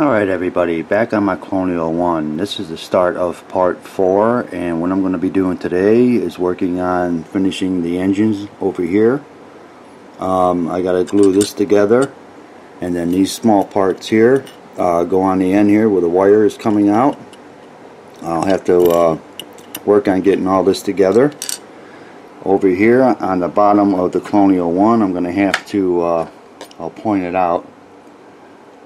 Alright everybody, back on my Colonial 1. This is the start of part 4, and what I'm going to be doing today is working on finishing the engines over here. I got to glue this together, and then these small parts here go on the end here where the wire is coming out. I'll have to work on getting all this together. Over here on the bottom of the Colonial 1, I'm going to have to, I'll point it out,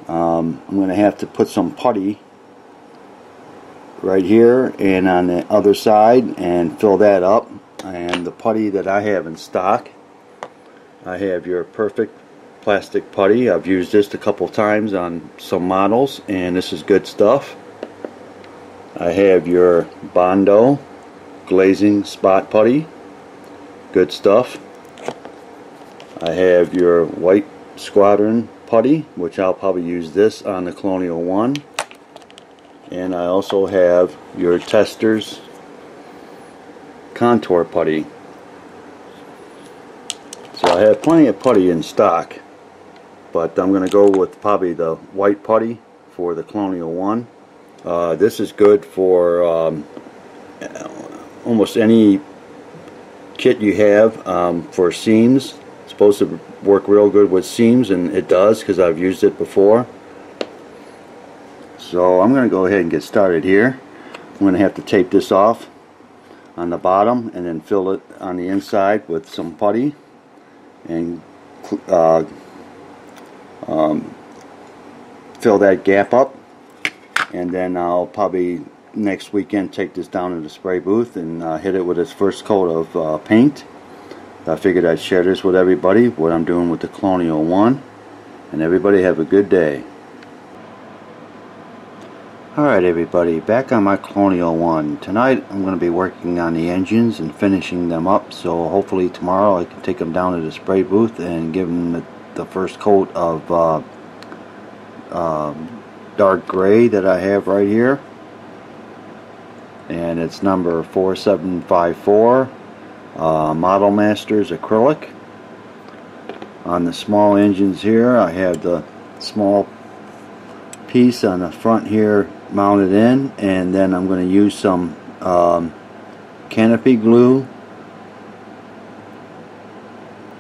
I'm going to have to put some putty right here and on the other side and fill that up. And the putty that I have in stock, I have your perfect plastic putty. I've used this a couple times on some models and this is good stuff. I have your Bondo glazing spot putty, good stuff. I have your white squadron putty, which I'll probably use this on the Colonial 1, and I also have your Testors contour putty. So I have plenty of putty in stock, but I'm going to go with probably the white putty for the Colonial 1. This is good for almost any kit you have for seams. It's supposed to work real good with seams, and it does because I've used it before. So I'm going to go ahead and get started here. I'm going to have to tape this off on the bottom and then fill it on the inside with some putty and fill that gap up, and then I'll probably next weekend take this down to the spray booth and hit it with its first coat of paint. I figured I'd share this with everybody, what I'm doing with the Colonial 1, and everybody have a good day. Alright everybody, back on my Colonial 1. Tonight I'm going to be working on the engines and finishing them up, so hopefully tomorrow I can take them down to the spray booth and give them the first coat of dark gray that I have right here. And it's number 4754. Model Masters acrylic. On the small engines here, I have the small piece on the front here mounted in, and then I'm going to use some canopy glue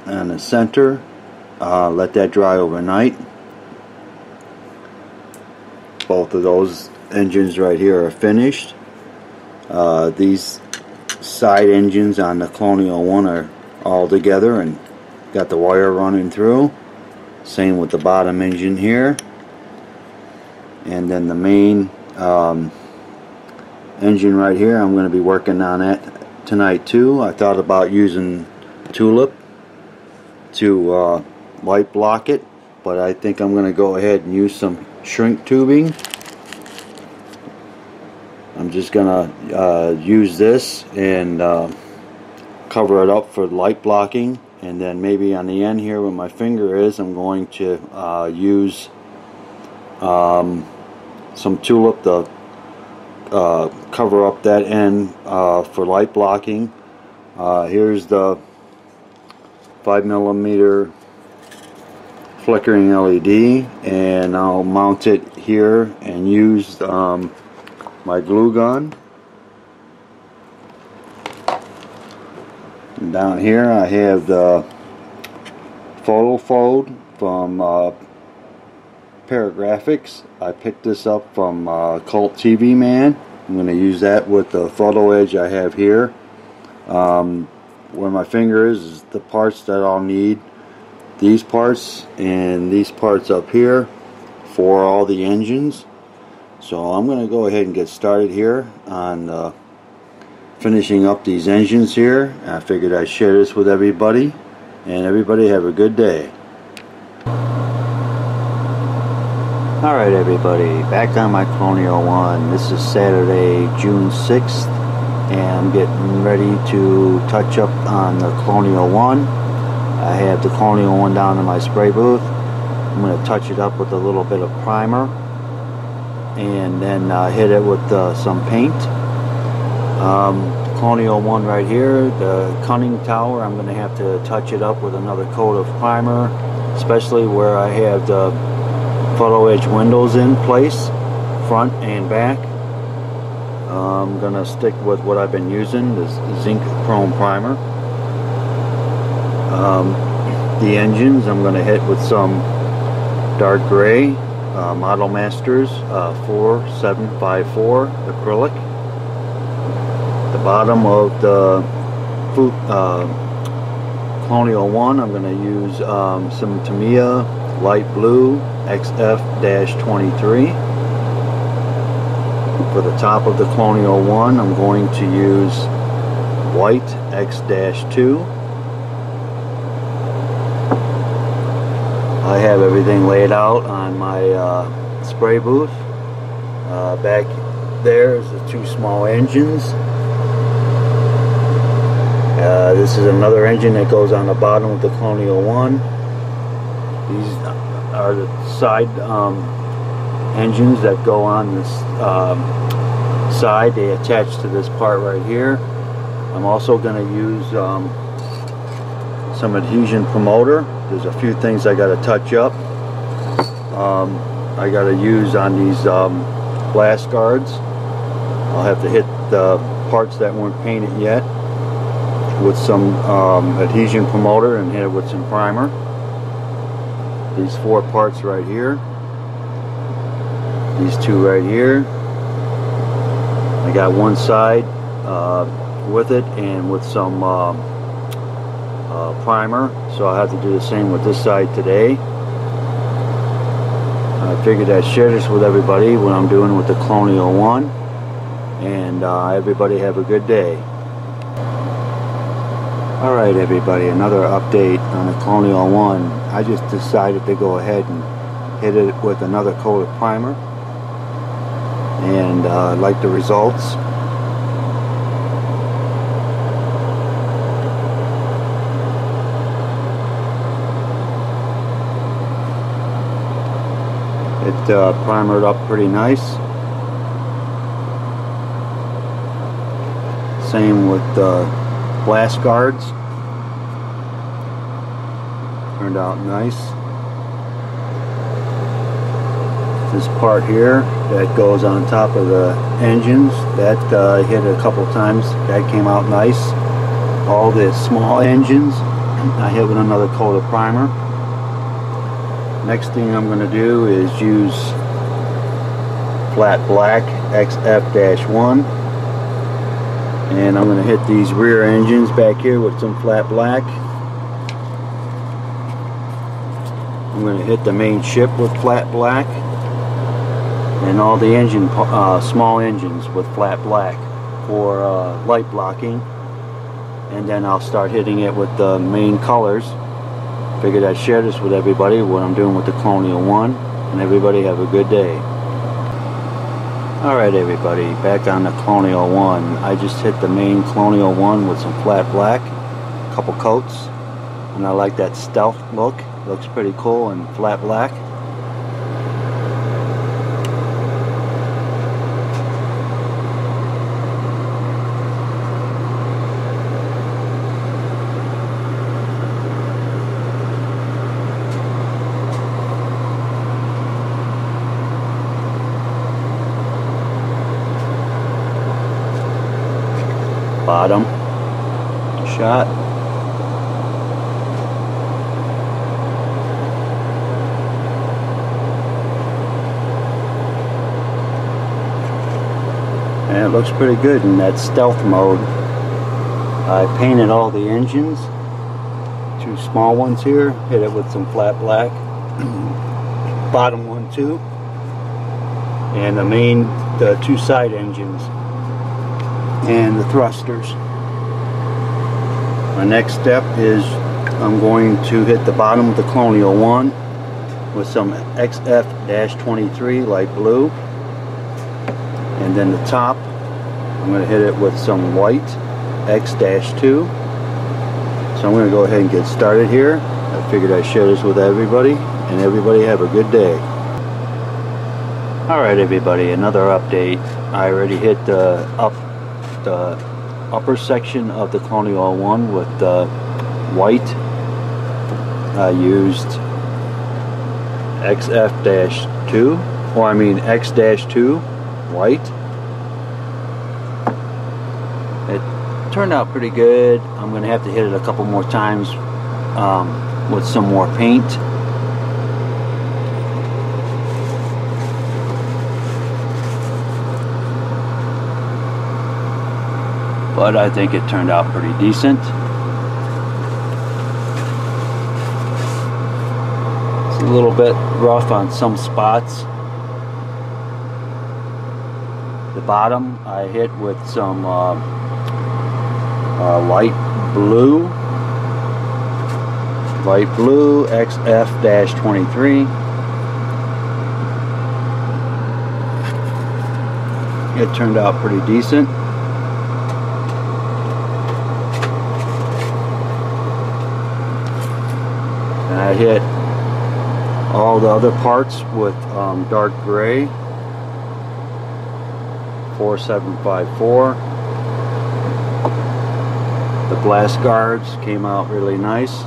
on the center. Let that dry overnight. Both of those engines right here are finished. These side engines on the Colonial 1 are all together and got the wire running through. Same with the bottom engine here, and then the main engine right here, I'm going to be working on that tonight too. I thought about using Tulip to light block it, but I think I'm going to go ahead and use some shrink tubing. I'm just gonna use this and cover it up for light blocking, and then maybe on the end here where my finger is, I'm going to use some Tulip to cover up that end for light blocking. Here's the 5mm flickering LED, and I'll mount it here and use my glue gun. And down here I have the photo fold from Paragraphics. I picked this up from Cult TV Man. I'm going to use that with the photo edge I have here. Where my finger is the parts that I'll need. These parts and these parts up here for all the engines. So I'm going to go ahead and get started here on finishing up these engines here. I figured I'd share this with everybody, and everybody have a good day. Alright everybody, back on my Colonial 1. This is Saturday, June 6th, and I'm getting ready to touch up on the Colonial 1. I have the Colonial 1 down in my spray booth. I'm going to touch it up with a little bit of primer, and then hit it with some paint. Colonial 1 right here, the conning tower, I'm going to have to touch it up with another coat of primer, especially where I have the photo edge windows in place, front and back. I'm gonna stick with what I've been using, this zinc chrome primer. The engines I'm gonna hit with some dark gray Model Masters 4754 acrylic. The bottom of the Colonial 1 I'm gonna use some Tamiya light blue XF-23. For the top of the Colonial 1, I'm going to use white X-2. I have everything laid out on my spray booth. Back there is the two small engines. This is another engine that goes on the bottom of the Colonial 1. These are the side engines that go on this side. They attach to this part right here. I'm also going to use some adhesion promoter. There's a few things I got to touch up. I got to use on these blast guards. I'll have to hit the parts that weren't painted yet with some adhesion promoter and hit it with some primer. These four parts right here. These two right here. I got one side with it and with some primer, so I'll have to do the same with this side today. I figured I'd share this with everybody what I'm doing with the Colonial 1, and everybody have a good day. Alright everybody, another update on the Colonial 1. I just decided to go ahead and hit it with another coat of primer, and I like the results. It primered up pretty nice. Same with the blast guards. Turned out nice. This part here that goes on top of the engines, that I hit a couple times. That came out nice. All the small engines I hit with another coat of primer. Next thing I'm going to do is use flat black XF-1, and I'm going to hit these rear engines back here with some flat black. I'm going to hit the main ship with flat black, and all the engine small engines with flat black for light blocking, and then I'll start hitting it with the main colors. Figured I'd share this with everybody, what I'm doing with the Colonial 1, and everybody have a good day. Alright everybody, back on the Colonial 1. I just hit the main Colonial 1 with some flat black, a couple coats, and I like that stealth look. Looks pretty cool in flat black. Bottom shot. And it looks pretty good in that stealth mode. I painted all the engines, two small ones here, hit it with some flat black. Bottom one too, and the two side engines and the thrusters. My next step is I'm going to hit the bottom of the Colonial 1 with some XF-23 light blue, and then the top I'm going to hit it with some white X-2. So I'm going to go ahead and get started here. I figured I'd share this with everybody, and everybody have a good day. Alright everybody, another update. I already hit the upper section of the Colonial 1 with the white. I used XF-2, or I mean X-2 white. It turned out pretty good. I'm going to have to hit it a couple more times with some more paint. But I think it turned out pretty decent. It's a little bit rough on some spots. The bottom I hit with some light blue XF-23. It turned out pretty decent. And I hit all the other parts with dark gray 4754. The glass guards came out really nice.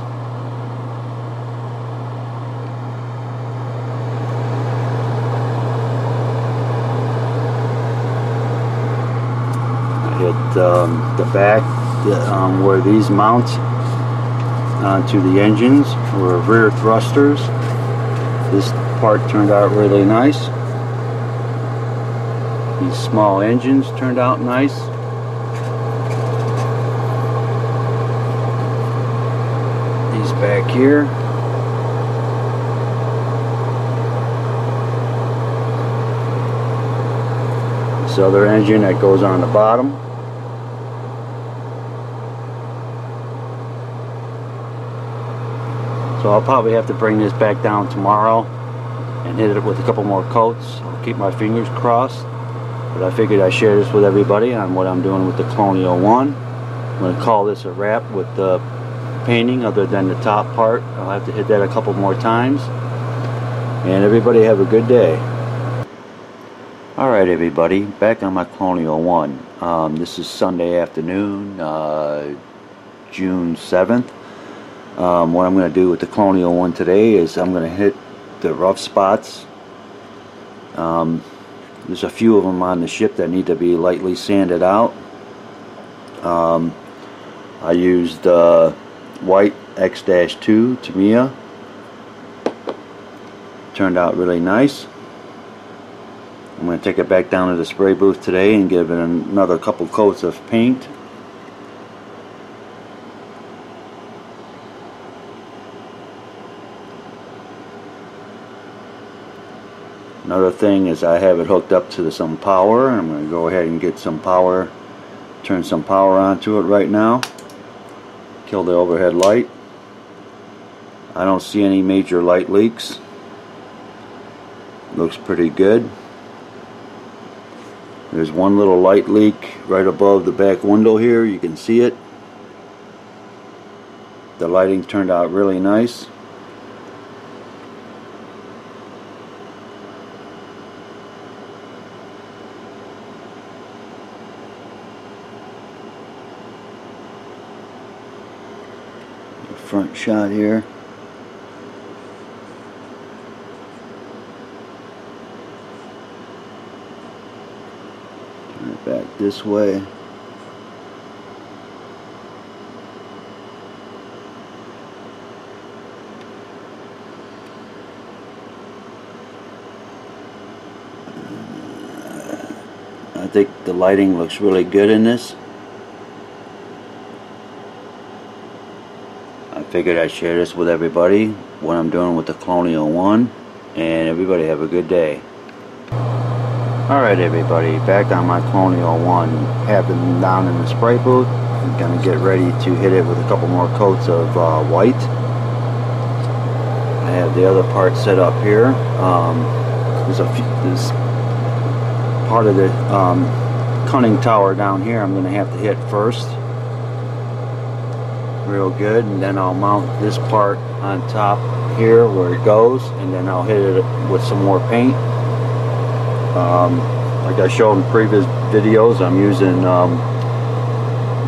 I hit the back where these mount onto the engines were rear thrusters. This part turned out really nice. These small engines turned out nice. These back here. This other engine that goes on the bottom. So I'll probably have to bring this back down tomorrow and hit it with a couple more coats. I'll keep my fingers crossed. But I figured I'd share this with everybody on what I'm doing with the Colonial 1. I'm going to call this a wrap with the painting other than the top part. I'll have to hit that a couple more times. And everybody have a good day. Alright everybody, back on my Colonial 1. This is Sunday afternoon, June 7th. What I'm going to do with the Colonial 1 today is I'm going to hit the rough spots. There's a few of them on the ship that need to be lightly sanded out. I used white X-2 Tamiya. Turned out really nice. I'm going to take it back down to the spray booth today and give it another couple coats of paint. Another thing is I have it hooked up to some power. I'm going to go ahead and get some power, turn some power onto it right now. Kill the overhead light. I don't see any major light leaks. Looks pretty good. There's one little light leak right above the back window here. You can see it. The lighting turned out really nice. Front shot here. Turn it back this way. I think the lighting looks really good in this. I figured I'd share this with everybody, what I'm doing with the Colonial 1, and everybody have a good day. Alright everybody, back on my Colonial 1, have them down in the spray booth. I'm going to get ready to hit it with a couple more coats of white. I have the other part set up here. There's part of the conning tower down here I'm going to have to hit first. Real good, and then I'll mount this part on top here where it goes, and then I'll hit it with some more paint. Like I showed in previous videos, I'm using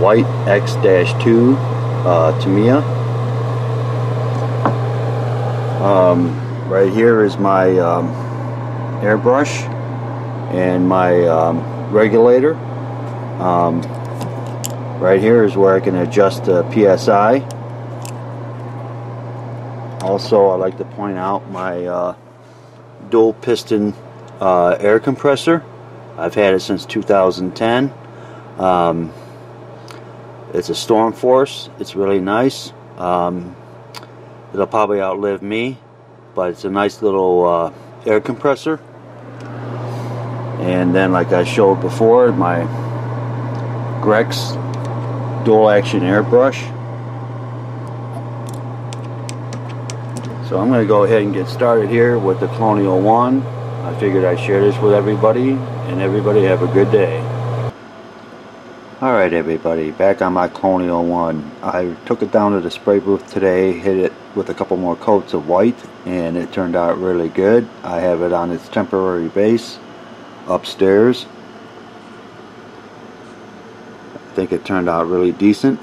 white X-2 Tamiya. Right here is my airbrush and my regulator. Right here is where I can adjust the PSI. Also, I like to point out my dual piston air compressor. I've had it since 2010. It's a Storm Force. It's really nice. It'll probably outlive me, but it's a nice little air compressor. And then, like I showed before, my Grex dual action airbrush. So I'm going to go ahead and get started here with the Colonial 1. I figured I'd share this with everybody, and everybody have a good day. Alright everybody, back on my Colonial 1. I took it down to the spray booth today, hit it with a couple more coats of white, and it turned out really good. I have it on its temporary base upstairs. I think it turned out really decent.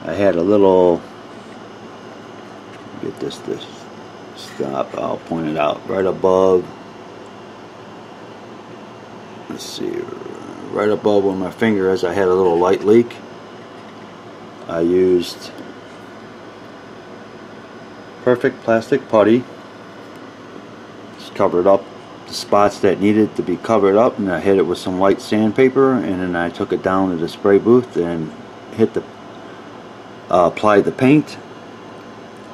I had a little, get this to stop, I'll point it out, right above, let's see, right above where my finger is, I had a little light leak. I used perfect plastic putty, just covered up the spots that needed to be covered up, and I hit it with some white sandpaper, and then I took it down to the spray booth and hit the applied the paint,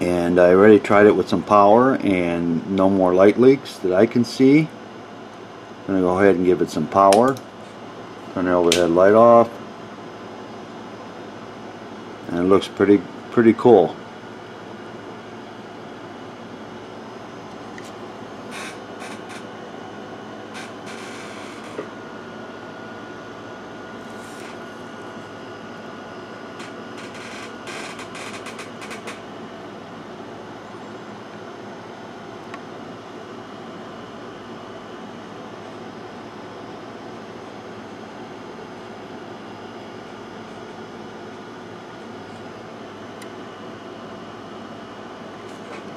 and I already tried it with some power and no more light leaks that I can see. I'm going to go ahead and give it some power, turn the overhead light off, and it looks pretty cool.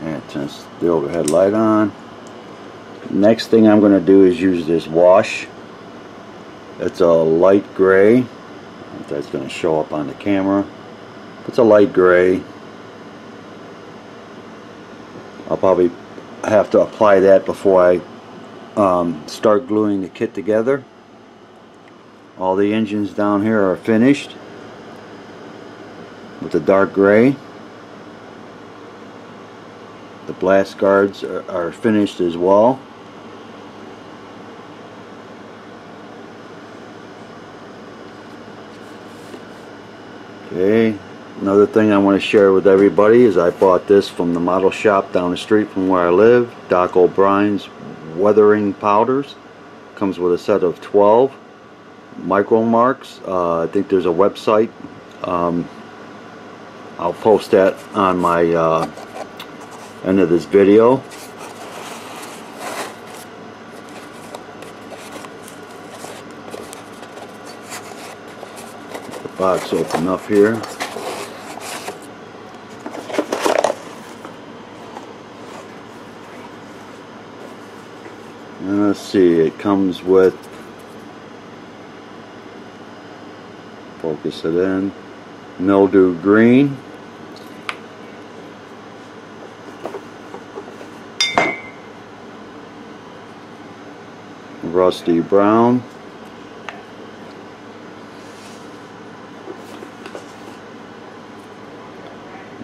And turns the overhead light on. Next thing I'm going to do is use this wash. It's a light gray. I don't know if that's going to show up on the camera. It's a light gray. I'll probably have to apply that before I start gluing the kit together. All the engines down here are finished with the dark gray. The blast guards are finished as well. Okay, another thing I want to share with everybody is I bought this from the model shop down the street from where I live, Doc O'Brien's weathering powders. Comes with a set of 12 micro marks. I think there's a website. I'll post that on my end of this video. Get the box open up here. And let's see, it comes with, focus it in, mildew green, rusty brown,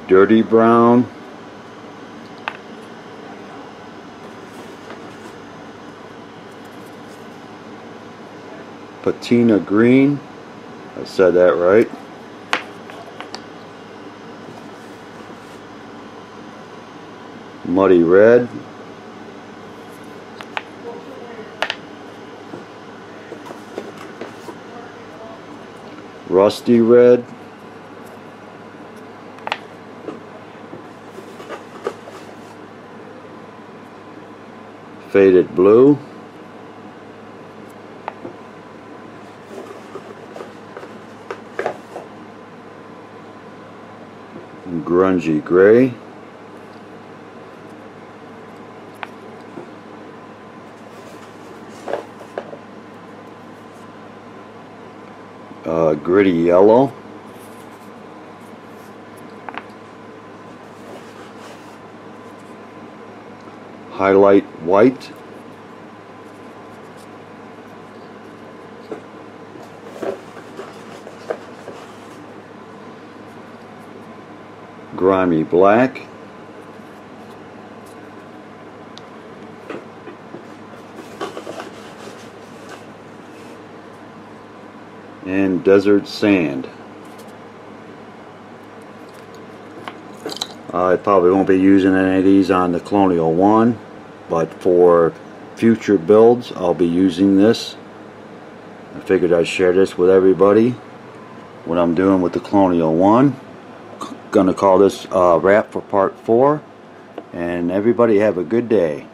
dirty brown, patina green, I said that right, muddy red, rusty red, faded blue, grungy gray, gritty yellow, highlight white, grimy black, and desert sand. I probably won't be using any of these on the Colonial 1, but for future builds I'll be using this. I figured I'd share this with everybody, what I'm doing with the Colonial 1. Gonna call this a wrap for part 4, and everybody have a good day.